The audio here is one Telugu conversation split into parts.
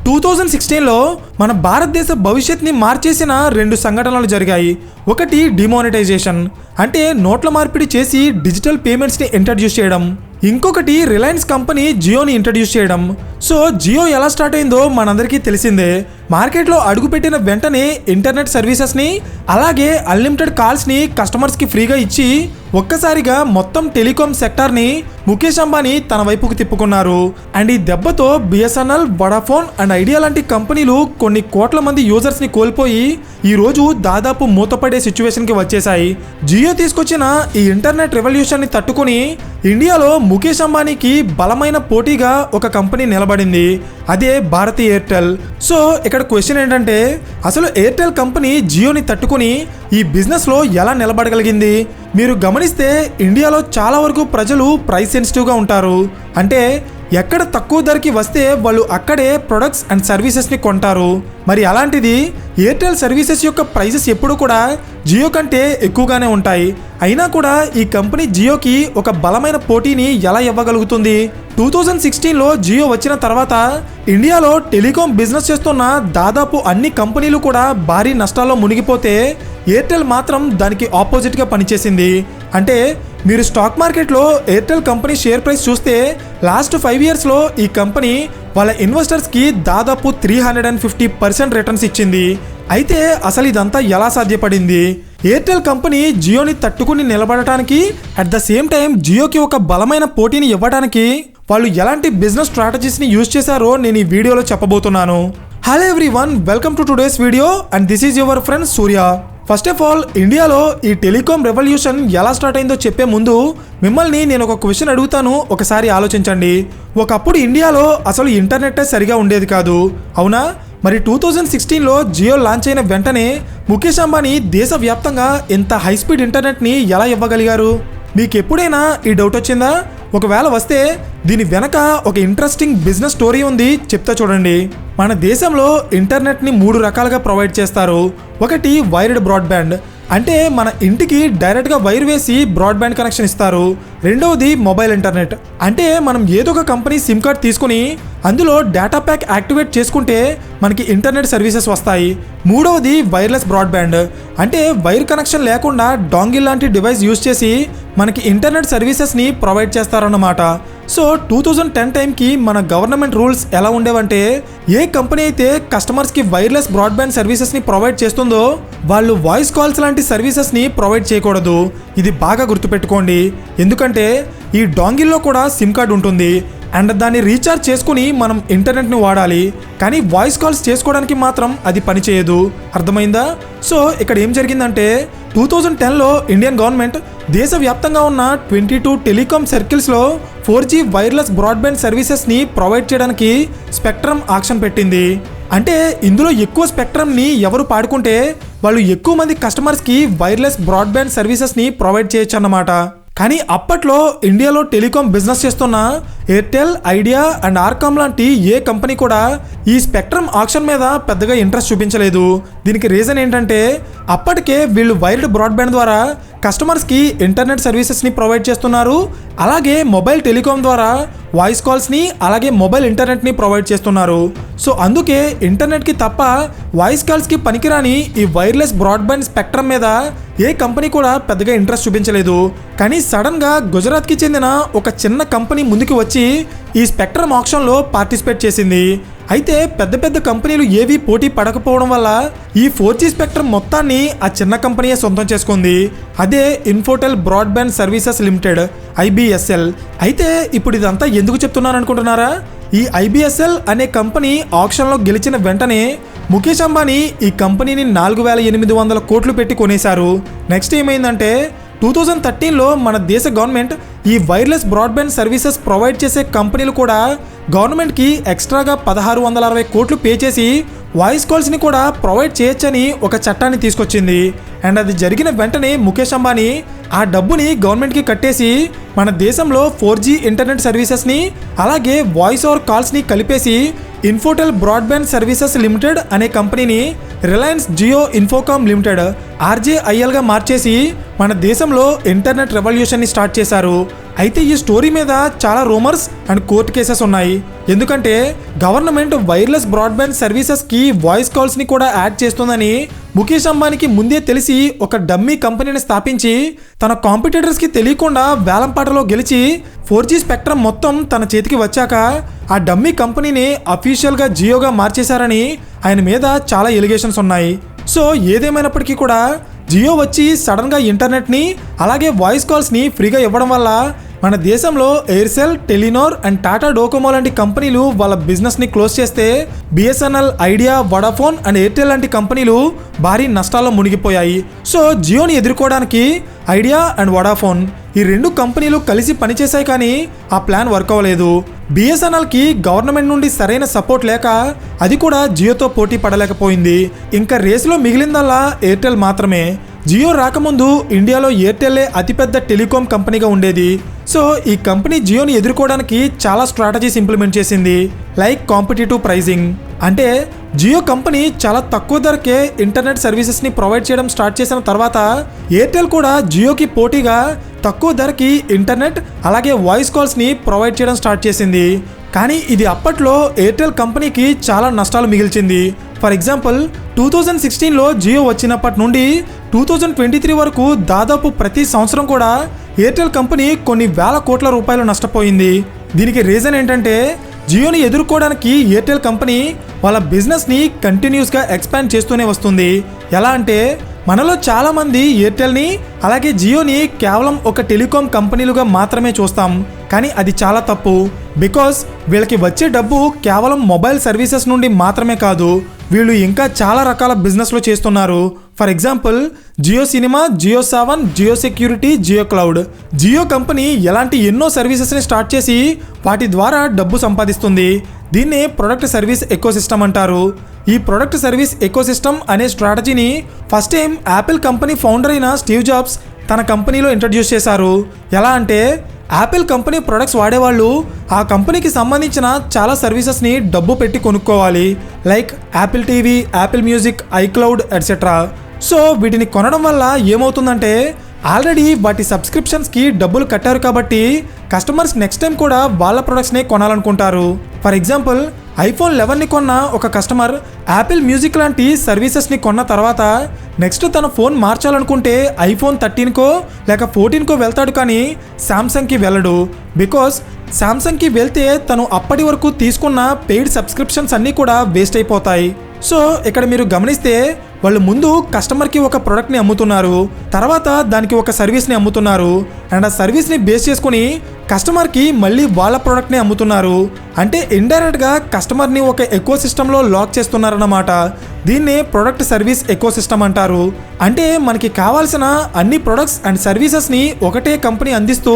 2016లో మన భారతదేశ భవిష్యత్తుని మార్చేసిన 2 సంఘటనలు జరిగాయి. ఒకటి డిమానిటైజేషన్, అంటే నోట్ల మార్పిడి చేసి డిజిటల్ పేమెంట్స్ని ఇంట్రడ్యూస్ చేయడం. ఇంకొకటి రిలయన్స్ కంపెనీ జియోని ఇంట్రడ్యూస్ చేయడం. సో జియో ఎలా స్టార్ట్ అయిందో మనందరికీ తెలిసిందే. మార్కెట్లో అడుగుపెట్టిన వెంటనే ఇంటర్నెట్ సర్వీసెస్ని అలాగే అన్లిమిటెడ్ కాల్స్ని కస్టమర్స్కి ఫ్రీగా ఇచ్చి ఒక్కసారిగా మొత్తం టెలికాం సెక్టార్ని ముఖేష్ అంబానీ తన వైపుకు తిప్పుకున్నారు. అండ్ ఈ దెబ్బతో బిఎస్ఎన్ఎల్, వడాఫోన్ అండ్ ఐడియా లాంటి కంపెనీలు కొన్ని కోట్ల మంది యూజర్స్ని కోల్పోయి ఈరోజు దాదాపు మూతపడే సిచ్యువేషన్కి వచ్చేసాయి. జియో తీసుకొచ్చిన ఈ ఇంటర్నెట్ రెవల్యూషన్ని తట్టుకుని ఇండియాలో ముఖేష్ అంబానీకి బలమైన పోటీగా ఒక కంపెనీ నిలబడింది. అదే భారతీ ఎయిర్టెల్. సో ఇక్కడ క్వశ్చన్ ఏంటంటే, అసలు ఎయిర్టెల్ కంపెనీ జియోని తట్టుకుని ఈ బిజినెస్లో ఎలా నిలబడగలిగింది? మీరు గమనిస్తే ఇండియాలో చాలా వరకు ప్రజలు ప్రైస్ సెన్సిటివ్గా ఉంటారు. అంటే ఎక్కడ తక్కువ ధరకి వస్తే వాళ్ళు అక్కడే ప్రొడక్ట్స్ అండ్ సర్వీసెస్ని కొంటారు. మరి అలాంటిది ఎయిర్టెల్ సర్వీసెస్ యొక్క ప్రైసెస్ ఎప్పుడు కూడా జియో కంటే ఎక్కువగానే ఉంటాయి. అయినా కూడా ఈ కంపెనీ జియోకి ఒక బలమైన పోటీని ఎలా ఇవ్వగలుగుతుంది? 2016లో జియో వచ్చిన తర్వాత ఇండియాలో టెలికాం బిజినెస్ చేస్తున్న దాదాపు అన్ని కంపెనీలు కూడా భారీ నష్టాల్లో మునిగిపోతే ఎయిర్టెల్ మాత్రం దానికి ఆపోజిట్గా పనిచేసింది. అంటే మీరు స్టాక్ మార్కెట్లో ఎయిర్టెల్ కంపెనీ షేర్ ప్రైస్ చూస్తే లాస్ట్ 5 ఇయర్స్లో ఈ కంపెనీ వాళ్ళ ఇన్వెస్టర్స్కి దాదాపు 350% రిటర్న్స్ ఇచ్చింది. అయితే అసలు ఇదంతా ఎలా సాధ్యపడింది? ఎయిర్టెల్ కంపెనీ జియోని తట్టుకుని నిలబడటానికి అట్ ద సేమ్ టైం జియోకి ఒక బలమైన పోటీని ఇవ్వడానికి వాళ్ళు ఎలాంటి బిజినెస్ స్ట్రాటజీస్ని యూజ్ చేశారో నేను ఈ వీడియోలో చెప్పబోతున్నాను. Hello everyone, welcome to today's video and this is your friend Surya. First of all, ఇండియాలో ఈ టెలికాం రెవల్యూషన్ ఎలా స్టార్ట్ అయిందో చెప్పే ముందు మిమ్మల్ని నేను ఒక క్వశ్చన్ అడుగుతాను, ఒకసారి ఆలోచించండి. ఒకప్పుడు ఇండియాలో అసలు ఇంటర్నెట్ సరిగా ఉండేది కాదు, అవునా? మరి 2016లో జియో లాంచ్ అయిన వెంటనే ముఖేష్ అంబానీ దేశవ్యాప్తంగా ఇంత హై స్పీడ్ ఇంటర్నెట్ని ఎలా ఇవ్వగలిగారు? మీకు ఎప్పుడైనా ఈ డౌట్ వచ్చిందా? ఒకవేళ వస్తే దీని వెనక ఒక ఇంట్రెస్టింగ్ బిజినెస్ స్టోరీ ఉంది, చెప్తా చూడండి. మన దేశంలో ఇంటర్నెట్ని 3 రకాలుగా ప్రొవైడ్ చేస్తారు. ఒకటి వైర్డ్ బ్రాడ్బ్యాండ్, అంటే మన ఇంటికి డైరెక్ట్గా వైర్ వేసి బ్రాడ్బ్యాండ్ కనెక్షన్ ఇస్తారు. రెండవది మొబైల్ ఇంటర్నెట్, అంటే మనం ఏదో ఒక కంపెనీ సిమ్ కార్డ్ తీసుకుని అందులో డేటా ప్యాక్ యాక్టివేట్ చేసుకుంటే మనకి ఇంటర్నెట్ సర్వీసెస్ వస్తాయి. మూడవది వైర్లెస్ బ్రాడ్బ్యాండ్, అంటే వైర్ కనెక్షన్ లేకుండా డాంగిల్ లాంటి డివైస్ యూజ్ చేసి మనకి ఇంటర్నెట్ సర్వీసెస్ని ప్రొవైడ్ చేస్తారన్నమాట. సో 2010 టైంకి మన గవర్నమెంట్ రూల్స్ ఎలా ఉండేవంటే, ఏ కంపెనీ అయితే కస్టమర్స్కి వైర్లెస్ బ్రాడ్బ్యాండ్ సర్వీసెస్ని ప్రొవైడ్ చేస్తుందో వాళ్ళు వాయిస్ కాల్స్ లాంటి సర్వీసెస్ని ప్రొవైడ్ చేయకూడదు. ఇది బాగా గుర్తుపెట్టుకోండి, ఎందుకంటే ఈ డాంగిల్లో కూడా సిమ్ కార్డ్ ఉంటుంది అండ్ దాన్ని రీఛార్జ్ చేసుకుని మనం ఇంటర్నెట్ని వాడాలి. కానీ వాయిస్ కాల్స్ చేసుకోవడానికి మాత్రం అది పనిచేయదు. అర్థమైందా? సో ఇక్కడ ఏం జరిగిందంటే 2010లో ఇండియన్ గవర్నమెంట్ దేశవ్యాప్తంగా ఉన్న 22 టెలికాం సర్కిల్స్లో 4G వైర్లెస్ బ్రాడ్బ్యాండ్ సర్వీసెస్ని ప్రొవైడ్ చేయడానికి స్పెక్ట్రమ్ ఆక్షన్ పెట్టింది. అంటే ఇందులో ఎక్కువ స్పెక్ట్రమ్ని ఎవరు పాడుకుంటే వాళ్ళు ఎక్కువ మంది కస్టమర్స్కి వైర్లెస్ బ్రాడ్బ్యాండ్ సర్వీసెస్ని ప్రొవైడ్ చేయొచ్చు అన్నమాట. కానీ అప్పట్లో ఇండియాలో టెలికాం బిజినెస్ చేస్తున్న ఎయిర్టెల్, ఐడియా అండ్ ఆర్కామ్ లాంటి ఏ కంపెనీ కూడా ఈ స్పెక్ట్రమ్ ఆక్షన్ మీద పెద్దగా ఇంట్రెస్ట్ చూపించలేదు. దీనికి రీజన్ ఏంటంటే అప్పటికే వీళ్ళు వైర్డ్ బ్రాడ్బ్యాండ్ ద్వారా కస్టమర్స్కి ఇంటర్నెట్ సర్వీసెస్ని ప్రొవైడ్ చేస్తున్నారు, అలాగే మొబైల్ టెలికాం ద్వారా వాయిస్ కాల్స్ని అలాగే మొబైల్ ఇంటర్నెట్ని ప్రొవైడ్ చేస్తున్నారు. సో అందుకే ఇంటర్నెట్కి తప్ప వాయిస్ కాల్స్కి పనికిరాని ఈ వైర్లెస్ బ్రాడ్బ్యాండ్ స్పెక్ట్రమ్ మీద ఏ కంపెనీ కూడా పెద్దగా ఇంట్రెస్ట్ చూపించలేదు. కానీ సడన్గా గుజరాత్కి చెందిన ఒక చిన్న కంపెనీ ముందుకు వచ్చి ఈ స్పెక్ట్రమ్ ఆక్షన్లో పార్టిసిపేట్ చేసింది. అయితే పెద్ద పెద్ద కంపెనీలు ఏవి పోటీ పడకపోవడం వల్ల ఈ 4G స్పెక్ట్రమ్ మొత్తాన్ని ఆ చిన్న కంపెనీయే సొంతం చేసుకుంది. అదే ఇన్ఫోటెల్ బ్రాడ్బ్యాండ్ సర్వీసెస్ లిమిటెడ్, IBSL. అయితే ఇప్పుడు ఇదంతా ఎందుకు చెప్తున్నాను అనుకుంటున్నారా? ఈ IBSL అనే కంపెనీ ఆక్షన్లో గెలిచిన వెంటనే ముఖేష్ అంబానీ ఈ కంపెనీని 4800 కోట్లు పెట్టి కొనేశారు. నెక్స్ట్ ఏమైందంటే 2013లో మన దేశ గవర్నమెంట్ ఈ వైర్లెస్ బ్రాడ్బ్యాండ్ సర్వీసెస్ ప్రొవైడ్ చేసే కంపెనీలు కూడా గవర్నమెంట్కి ఎక్స్ట్రాగా 1660 కోట్లు పే చేసి వాయిస్ కాల్స్ని కూడా ప్రొవైడ్ చేయొచ్చని ఒక చట్టాన్ని తీసుకొచ్చింది. అండ్ అది జరిగిన వెంటనే ముఖేష్ అంబానీ ఆ డబ్బుని గవర్నమెంట్కి కట్టేసి మన దేశంలో 4G ఇంటర్నెట్ సర్వీసెస్ని అలాగే వాయిస్ ఓవర్ కాల్స్ని కలిపేసి ఇన్ఫోటెల్ బ్రాడ్బ్యాండ్ సర్వీసెస్ లిమిటెడ్ అనే కంపెనీని రిలయన్స్ జియో ఇన్ఫోకామ్ లిమిటెడ్ RJILగా మార్చేసి మన దేశంలో ఇంటర్నెట్ రెవల్యూషన్ని స్టార్ట్ చేశారు. అయితే ఈ స్టోరీ మీద చాలా రూమర్స్ అండ్ కోర్టు కేసెస్ ఉన్నాయి. ఎందుకంటే గవర్నమెంట్ వైర్లెస్ బ్రాడ్బ్యాండ్ సర్వీసెస్కి వాయిస్ కాల్స్ని కూడా యాడ్ చేస్తుందని ముఖేష్ అంబానీకి ముందే తెలిసి ఒక డమ్మీ కంపెనీని స్థాపించి తన కాంపిటీటర్స్కి తెలియకుండా వేలంపాటలో గెలిచి 4G స్పెక్ట్రమ్ మొత్తం తన చేతికి వచ్చాక ఆ డమ్మీ కంపెనీని అఫీషియల్గా జియోగా మార్చేశారని ఆయన మీద చాలా ఎలిగేషన్స్ ఉన్నాయి. సో ఏదేమైనప్పటికీ కూడా జియో వచ్చి సడన్గా ఇంటర్నెట్ని అలాగే వాయిస్ కాల్స్ని ఫ్రీగా ఇవ్వడం వల్ల మన దేశంలో Aircel, Telenor and Tata Docomo లాంటి కంపెనీలు వాళ్ళ బిజినెస్ని క్లోజ్ చేస్తే BSNL, idea, Vodafone and Airtel లాంటి కంపెనీలు భారీ నష్టాల్లో మునిగిపోయాయి. సో జియోని ఎదుర్కోవడానికి ఐడియా అండ్ వడాఫోన్ ఈ రెండు కంపెనీలు కలిసి పనిచేశాయి, కానీ ఆ ప్లాన్ వర్క్ అవ్వలేదు. బిఎస్ఎన్ఎల్కి గవర్నమెంట్ నుండి సరైన సపోర్ట్ లేక అది కూడా జియోతో పోటీ పడలేకపోయింది. ఇంకా రేసులో మిగిలిందల్లా ఎయిర్టెల్ మాత్రమే. జియో రాకముందు ఇండియాలో ఎయిర్టెల్లే అతిపెద్ద టెలికాం కంపెనీగా ఉండేది. సో ఈ కంపెనీ జియోని ఎదుర్కోవడానికి చాలా స్ట్రాటజీస్ ఇంప్లిమెంట్ చేసింది. లైక్ కాంపిటేటివ్ ప్రైజింగ్, అంటే జియో కంపెనీ చాలా తక్కువ ధరకే ఇంటర్నెట్ సర్వీసెస్ని ప్రొవైడ్ చేయడం స్టార్ట్ చేసిన తర్వాత ఎయిర్టెల్ కూడా జియోకి పోటీగా తక్కువ ధరకి ఇంటర్నెట్ అలాగే వాయిస్ కాల్స్ని ప్రొవైడ్ చేయడం స్టార్ట్ చేసింది. కానీ ఇది అప్పట్లో ఎయిర్టెల్ కంపెనీకి చాలా నష్టాలు మిగిల్చింది. ఫర్ ఎగ్జాంపుల్ 2016లో జియో వచ్చినప్పటి నుండి 2023 వరకు దాదాపు ప్రతి సంవత్సరం కూడా ఎయిర్టెల్ కంపెనీ కొన్ని వేల కోట్ల రూపాయలు నష్టపోయింది. దీనికి రీజన్ ఏంటంటే జియోని ఎదుర్కోవడానికి ఎయిర్టెల్ కంపెనీ వాళ్ళ బిజినెస్ని కంటిన్యూస్గా ఎక్స్పాండ్ చేస్తూనే వస్తుంది. ఎలా అంటే మనలో చాలామంది ఎయిర్టెల్ని అలాగే జియోని కేవలం ఒక టెలికాం కంపెనీలుగా మాత్రమే చూస్తాం, కానీ అది చాలా తప్పు. బికాస్ వీళ్ళకి వచ్చే డబ్బు కేవలం మొబైల్ సర్వీసెస్ నుండి మాత్రమే కాదు, వీళ్ళు ఇంకా చాలా రకాల బిజినెస్లు చేస్తున్నారు. For example Jio cinema, Jio Saavn, Jio security, Jio cloud. Jio company ఎలాంటి ఎన్నో సర్వీసెస్ని స్టార్ట్ చేసి వాటి ద్వారా డబ్బు సంపాదిస్తుంది. దీన్నే ప్రొడక్ట్ సర్వీస్ ఎకోసిస్టమ్ అంటారు. ఈ ప్రొడక్ట్ సర్వీస్ ఎకోసిస్టమ్ అనే స్ట్రాటజీని first time Apple company founder అయిన స్టీవ్ జాబ్స్ తన కంపెనీలో ఇంట్రడ్యూస్ చేశారు. ఎలా అంటే యాపిల్ కంపెనీ ప్రొడక్ట్స్ వాడేవాళ్ళు ఆ కంపెనీకి సంబంధించిన చాలా సర్వీసెస్ని డబ్బు పెట్టి కొనుక్కోవాలి. Like Apple TV, Apple music, iCloud etcetera. So వీటిని కొనడం వల్ల ఏమవుతుందంటే ఆల్రెడీ వాటి సబ్స్క్రిప్షన్స్కి డబ్బులు కట్టారు కాబట్టి కస్టమర్స్ నెక్స్ట్ టైం కూడా వాళ్ళ ప్రొడక్ట్స్నే కొనాలనుకుంటారు. ఫర్ ఎగ్జాంపుల్ ఐఫోన్ 11ని కొన్న ఒక కస్టమర్ యాపిల్ మ్యూజిక్ లాంటి సర్వీసెస్ని కొన్న తర్వాత నెక్స్ట్ తన ఫోన్ మార్చాలనుకుంటే ఐఫోన్ 13కో లేక 14కో వెళ్తాడు, కానీ శాంసంగ్కి వెళ్ళడు. బికాస్ శాంసంగ్కి వెళ్తే తను అప్పటి వరకు తీసుకున్న పెయిడ్ సబ్స్క్రిప్షన్స్ అన్నీ కూడా వేస్ట్ అయిపోతాయి. సో ఇక్కడ మీరు గమనిస్తే వాళ్ళు ముందు కస్టమర్కి ఒక ప్రోడక్ట్ని అమ్ముతున్నారు, తర్వాత దానికి ఒక సర్వీస్ని అమ్ముతున్నారు, అండ్ ఆ సర్వీస్ని బేస్ చేసుకుని కస్టమర్కి మళ్ళీ వాళ్ళ ప్రోడక్ట్ని అమ్ముతున్నారు. అంటే ఇండైరెక్ట్గా కస్టమర్ని ఒక ఎకో సిస్టంలో లాక్ చేస్తున్నారన్నమాట. దీన్నే ప్రొడక్ట్ సర్వీస్ ఎకో సిస్టమ్ అంటారు. అంటే మనకి కావాల్సిన అన్ని ప్రొడక్ట్స్ అండ్ సర్వీసెస్ని ఒకటే కంపెనీ అందిస్తూ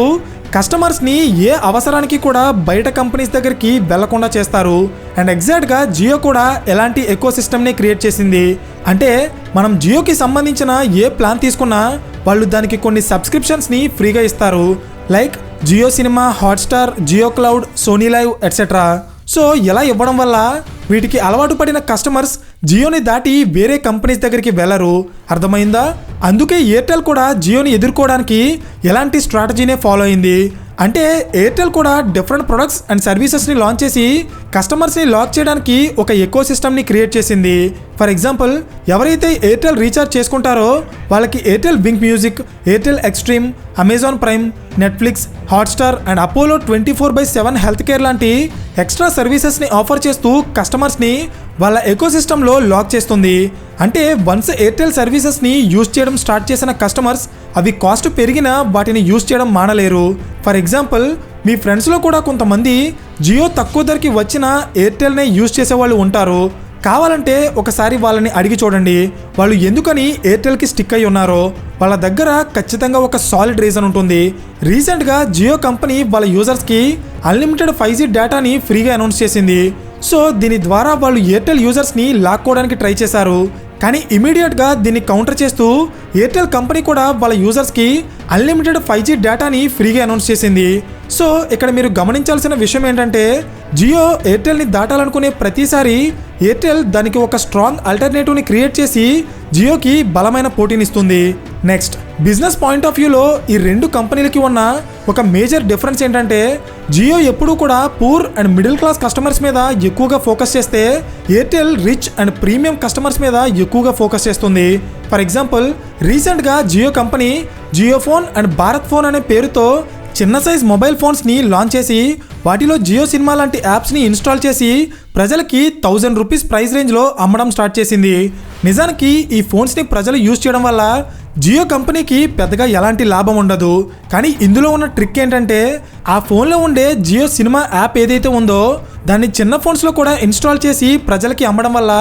కస్టమర్స్ని ఏ అవసరానికి కూడా బయట కంపెనీస్ దగ్గరికి వెళ్లకుండా చేస్తారు. అండ్ ఎగ్జాక్ట్గా జియో కూడా ఎలాంటి ఎకో సిస్టమ్ని క్రియేట్ చేసింది. అంటే మనం జియోకి సంబంధించిన ఏ ప్లాన్ తీసుకున్నా వాళ్ళు దానికి కొన్ని సబ్స్క్రిప్షన్స్ని ఫ్రీగా ఇస్తారు. Like Jio cinema, Hotstar, Jio cloud, Sony LIV etcetera. So ఇలా ఇవ్వడం వల్ల వీటికి అలవాటు పడిన కస్టమర్స్ జియోని దాటి వేరే కంపెనీస్ దగ్గరికి వెళ్ళరు. అర్థమైందా? అందుకే ఎయిర్టెల్ కూడా జియోని ఎదుర్కోవడానికి ఎలాంటి స్ట్రాటజీనే ఫాలో అయింది. అంటే ఎయిర్టెల్ కూడా డిఫరెంట్ ప్రొడక్ట్స్ అండ్ సర్వీసెస్ని లాంచ్ చేసి కస్టమర్స్ని లాక్ చేయడానికి ఒక ఎకో సిస్టమ్ని క్రియేట్ చేసింది. ఫర్ ఎగ్జాంపుల్ ఎవరైతే ఎయిర్టెల్ రీఛార్జ్ చేసుకుంటారో వాళ్ళకి Airtel wink music, Airtel extreme, Amazon prime, Netflix, Hotstar and Apollo 24/7 health care లాంటి ఎక్స్ట్రా సర్వీసెస్ని ఆఫర్ చేస్తూ కస్టమర్స్ని వాళ్ళ ఎకో సిస్టంలో లాక్ చేస్తుంది. అంటే వన్స్ ఎయిర్టెల్ సర్వీసెస్ని యూజ్ చేయడం స్టార్ట్ చేసిన కస్టమర్స్ అవి కాస్ట్ పెరిగినా వాటిని యూజ్ చేయడం మానలేరు. ఫర్ ఎగ్జాంపుల్ మీ ఫ్రెండ్స్లో కూడా కొంతమంది జియో తక్కువ ధరకి వచ్చిన ఎయిర్టెల్నే యూజ్ చేసేవాళ్ళు ఉంటారు. కావాలంటే ఒకసారి వాళ్ళని అడిగి చూడండి వాళ్ళు ఎందుకని ఎయిర్టెల్కి స్టిక్ అయి ఉన్నారో. వాళ్ళ దగ్గర ఖచ్చితంగా ఒక సాలిడ్ రీజన్ ఉంటుంది. రీసెంట్గా జియో కంపెనీ వాళ్ళ యూజర్స్కి అన్లిమిటెడ్ 5G డేటాని ఫ్రీగా అనౌన్స్ చేసింది. సో దీని ద్వారా వాళ్ళు ఎయిర్టెల్ యూజర్స్ని లాక్కోవడానికి ట్రై చేశారు. కానీ ఇమీడియట్గా దీన్ని కౌంటర్ చేస్తూ ఎయిర్టెల్ కంపెనీ కూడా వాళ్ళ యూజర్స్కి అన్లిమిటెడ్ 5G డేటాని ఫ్రీగా అనౌన్స్ చేసింది. సో ఇక్కడ మీరు గమనించాల్సిన విషయం ఏంటంటే జియో ఎయిర్టెల్ని దాటాలనుకునే ప్రతిసారి ఎయిర్టెల్ దానికి ఒక స్ట్రాంగ్ ఆల్టర్నేటివ్ని క్రియేట్ చేసి జియోకి బలమైన పోటీనిస్తుంది. నెక్స్ట్ బిజినెస్ పాయింట్ ఆఫ్ వ్యూలో ఈ రెండు కంపెనీలకి ఉన్న ఒక మేజర్ డిఫరెన్స్ ఏంటంటే జియో ఎప్పుడూ కూడా poor and middle class customers మీద ఎక్కువగా ఫోకస్ చేస్తే Airtel rich and premium customers మీద ఎక్కువగా ఫోకస్ చేస్తుంది. ఫర్ ఎగ్జాంపుల్ రీసెంట్గా Jio company Jio phone and Bharat phone అనే పేరుతో చిన్న సైజ్ మొబైల్ ఫోన్స్ని లాంచ్ చేసి వాటిలో జియో సినిమా లాంటి యాప్స్ని ఇన్స్టాల్ చేసి ప్రజలకి 1000 రూపీస్ ప్రైస్ రేంజ్లో అమ్మడం స్టార్ట్ చేసింది. నిజానికి ఈ ఫోన్స్ని ప్రజలు యూజ్ చేయడం వల్ల జియో కంపెనీకి పెద్దగా ఎలాంటి లాభం ఉండదు. కానీ ఇందులో ఉన్న ట్రిక్ ఏంటంటే ఆ ఫోన్లో ఉండే జియో సినిమా యాప్ ఏదైతే ఉందో దాన్ని చిన్న ఫోన్స్లో కూడా ఇన్స్టాల్ చేసి ప్రజలకి అమ్మడం వల్ల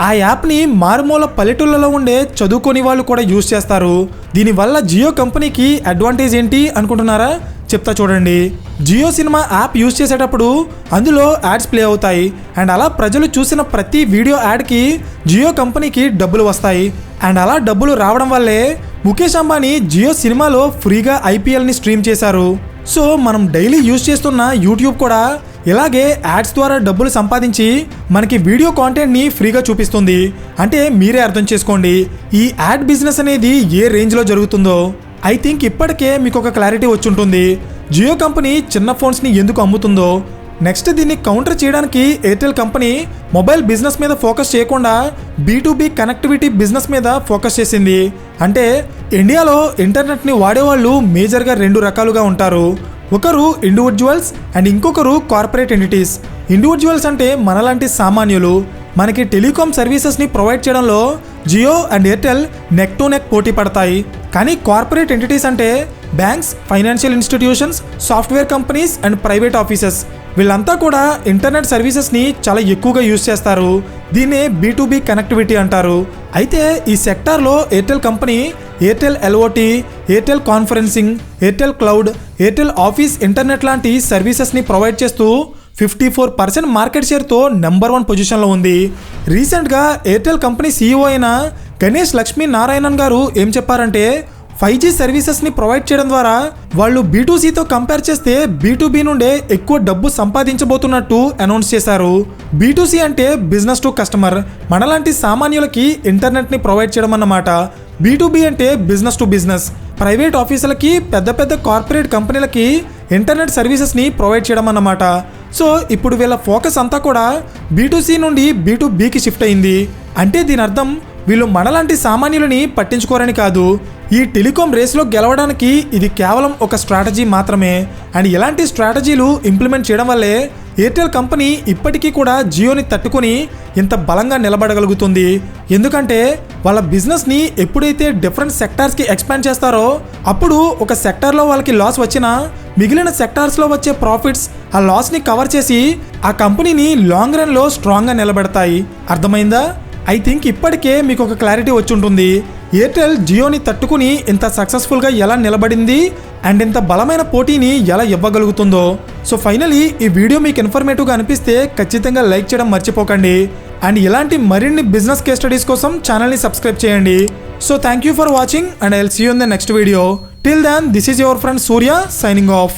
ఆ యాప్ని మారుమూల పల్లెటూళ్ళలో ఉండే చదువుకోని వాళ్ళు కూడా యూజ్ చేస్తారు. దీనివల్ల జియో కంపెనీకి అడ్వాంటేజ్ ఏంటి అనుకుంటున్నారా? చెప్తా చూడండి. జియో సినిమా యాప్ యూజ్ చేసేటప్పుడు అందులో యాడ్స్ ప్లే అవుతాయి అండ్ అలా ప్రజలు చూసిన ప్రతి వీడియో యాడ్కి జియో కంపెనీకి డబ్బులు వస్తాయి. అండ్ అలా డబ్బులు రావడం వల్లే ముఖేష్ అంబానీ జియో సినిమాలో ఫ్రీగా ఐపీఎల్ని స్ట్రీమ్ చేశారు. సో మనం డైలీ యూజ్ చేస్తున్న యూట్యూబ్ కూడా ఇలాగే యాడ్స్ ద్వారా డబ్బులు సంపాదించి మనకి వీడియో కాంటెంట్ని ఫ్రీగా చూపిస్తుంది. అంటే మీరే అర్థం చేసుకోండి ఈ యాడ్ బిజినెస్ అనేది ఏ రేంజ్లో జరుగుతుందో. ఐ థింక్ ఇప్పటికే మీకు ఒక క్లారిటీ వచ్చి ఉంటుంది జియో కంపెనీ చిన్న ఫోన్స్ని ఎందుకు అమ్ముతుందో. నెక్స్ట్ దీన్ని కౌంటర్ చేయడానికి ఎయిర్టెల్ కంపెనీ మొబైల్ బిజినెస్ మీద ఫోకస్ చేయకుండా B2B కనెక్టివిటీ బిజినెస్ మీద ఫోకస్ చేసింది. అంటే ఇండియాలో ఇంటర్నెట్ని వాడేవాళ్ళు మేజర్గా 2 రకాలుగా ఉంటారు. ఒకరు ఇండివిజువల్స్ అండ్ ఇంకొకరు కార్పొరేట్ ఎంటిటీస్. ఇండివిజువల్స్ అంటే మనలాంటి సామాన్యులు. మనకి టెలికాం సర్వీసెస్ని ప్రొవైడ్ చేయడంలో Jio and Airtel neck to neck పోటీ పడతాయి. కానీ కార్పొరేట్ ఎంటిటీస్ అంటే banks, financial institutions, software companies and private offices. వీళ్ళంతా కూడా ఇంటర్నెట్ సర్వీసెస్ని చాలా ఎక్కువగా యూజ్ చేస్తారు. దీన్నే B2B కనెక్టివిటీ అంటారు. అయితే ఈ సెక్టార్లో Airtel company Airtel LOT, Airtel conferencing, Airtel cloud, Airtel office internet లాంటి సర్వీసెస్ని ప్రొవైడ్ చేస్తూ 54% మార్కెట్ షేర్తో నెంబర్ 1 పొజిషన్లో ఉంది. రీసెంట్గా ఎయిర్టెల్ కంపెనీ CEO అయిన గణేష్ లక్ష్మీ నారాయణన్ గారు ఏం చెప్పారంటే 5G సర్వీసెస్ని ప్రొవైడ్ చేయడం ద్వారా వాళ్ళు B2Cతో కంపేర్ చేస్తే B2B నుండే ఎక్కువ డబ్బు సంపాదించబోతున్నట్టు అనౌన్స్ చేశారు. B2C అంటే బిజినెస్ టు కస్టమర్, మనలాంటి సామాన్యులకి ఇంటర్నెట్ని ప్రొవైడ్ చేయడం అన్నమాట. B2B అంటే బిజినెస్ టు బిజినెస్, ప్రైవేట్ ఆఫీసులకి, పెద్ద పెద్ద కార్పొరేట్ కంపెనీలకి ఇంటర్నెట్ సర్వీసెస్ని ప్రొవైడ్ చేయడం అన్నమాట. సో ఇప్పుడు వీళ్ళ ఫోకస్ అంతా కూడా B2C నుండి B2Bకి షిఫ్ట్ అయింది. అంటే దీని అర్థం వీళ్ళు మనలాంటి సామాన్యులని పట్టించుకోరని కాదు. ఈ టెలికాం రేస్లో గెలవడానికి ఇది కేవలం ఒక స్ట్రాటజీ మాత్రమే. అండ్ ఇలాంటి స్ట్రాటజీలు ఇంప్లిమెంట్ చేయడం వల్లే ఎయిర్టెల్ కంపెనీ ఇప్పటికీ కూడా జియోని తట్టుకొని ఇంత బలంగా నిలబడగలుగుతుంది. ఎందుకంటే వాళ్ళ బిజినెస్ని ఎప్పుడైతే డిఫరెంట్ సెక్టార్స్కి ఎక్స్పాండ్ చేస్తారో అప్పుడు ఒక సెక్టార్లో వాళ్ళకి లాస్ వచ్చినా మిగిలిన సెక్టార్స్లో వచ్చే ప్రాఫిట్స్ ఆ లాస్ని కవర్ చేసి ఆ కంపెనీని లాంగ్ రన్లో స్ట్రాంగ్గా నిలబెడతాయి. అర్థమైందా? ఐ థింక్ ఇప్పటికే మీకు ఒక క్లారిటీ వచ్చి ఉంటుంది ఎయిర్టెల్ జియోని తట్టుకుని ఇంత సక్సెస్ఫుల్గా ఎలా నిలబడింది అండ్ ఇంత బలమైన పోటీని ఎలా ఇవ్వగలుగుతుందో. సో ఫైనలీ ఈ వీడియో మీకు ఇన్ఫర్మేటివ్గా అనిపిస్తే ఖచ్చితంగా లైక్ చేయడం మర్చిపోకండి. అండ్ ఇలాంటి మరిన్ని బిజినెస్ కేస్ స్టడీస్ కోసం ఛానల్ని సబ్స్క్రైబ్ చేయండి. So thank you for watching and I will see you in the next video. Till then this is your friend Surya signing of.